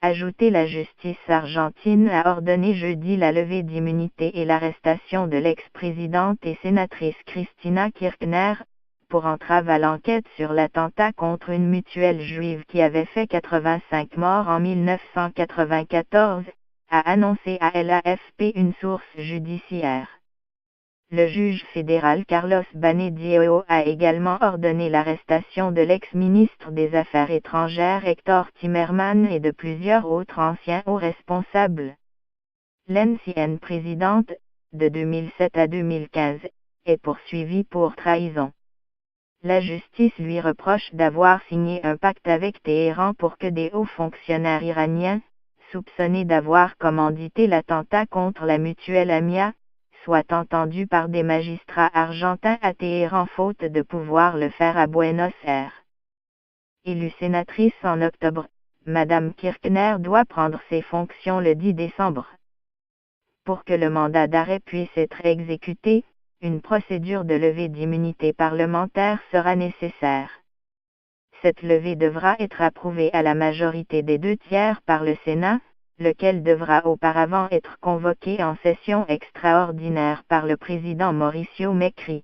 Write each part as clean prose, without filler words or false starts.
Ajouté, la justice argentine a ordonné jeudi la levée d'immunité et l'arrestation de l'ex-présidente et sénatrice Cristina Kirchner, pour entrave à l'enquête sur l'attentat contre une mutuelle juive qui avait fait 85 morts en 1994, a annoncé à l'AFP une source judiciaire. Le juge fédéral Carlos Banedio a également ordonné l'arrestation de l'ex-ministre des Affaires étrangères Héctor Timerman et de plusieurs autres anciens hauts responsables. L'ancienne présidente, de 2007 à 2015, est poursuivie pour trahison. La justice lui reproche d'avoir signé un pacte avec Téhéran pour que des hauts fonctionnaires iraniens, soupçonnés d'avoir commandité l'attentat contre la mutuelle Amia, soit entendu par des magistrats argentins à Téhéran faute de pouvoir le faire à Buenos Aires. Élue sénatrice en octobre, Madame Kirchner doit prendre ses fonctions le 10 décembre. Pour que le mandat d'arrêt puisse être exécuté, une procédure de levée d'immunité parlementaire sera nécessaire. Cette levée devra être approuvée à la majorité des 2/3 par le Sénat, lequel devra auparavant être convoqué en session extraordinaire par le président Mauricio Macri.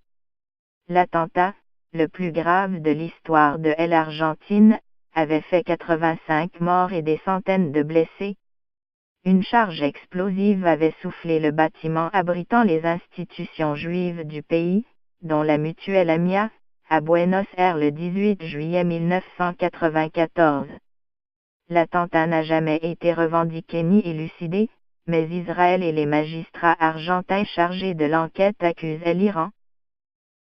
L'attentat, le plus grave de l'histoire de l'Argentine, avait fait 85 morts et des centaines de blessés. Une charge explosive avait soufflé le bâtiment abritant les institutions juives du pays, dont la mutuelle Amia, à Buenos Aires le 18 juillet 1994. L'attentat n'a jamais été revendiqué ni élucidé, mais Israël et les magistrats argentins chargés de l'enquête accusent l'Iran.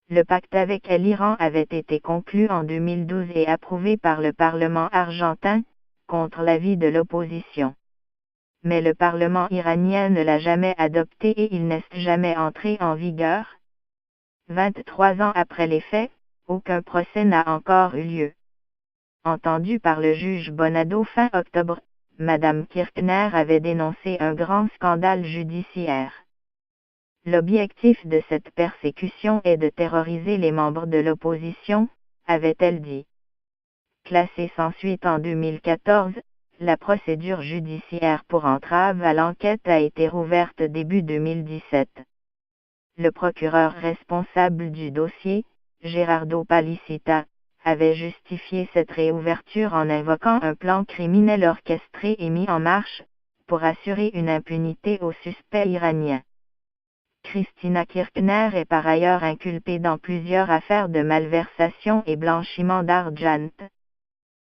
Le pacte avec l'Iran avait été conclu en 2012 et approuvé par le Parlement argentin, contre l'avis de l'opposition. Mais le Parlement iranien ne l'a jamais adopté et il n'est jamais entré en vigueur. 23 ans après les faits, aucun procès n'a encore eu lieu. Entendue par le juge Bonado fin octobre, Madame Kirchner avait dénoncé un grand scandale judiciaire. L'objectif de cette persécution est de terroriser les membres de l'opposition, avait-elle dit. Classée sans suite en 2014, la procédure judiciaire pour entrave à l'enquête a été rouverte début 2017. Le procureur responsable du dossier, Gerardo Palicita, avait justifié cette réouverture en invoquant un plan criminel orchestré et mis en marche, pour assurer une impunité aux suspects iraniens. Cristina Kirchner est par ailleurs inculpée dans plusieurs affaires de malversation et blanchiment d'argent.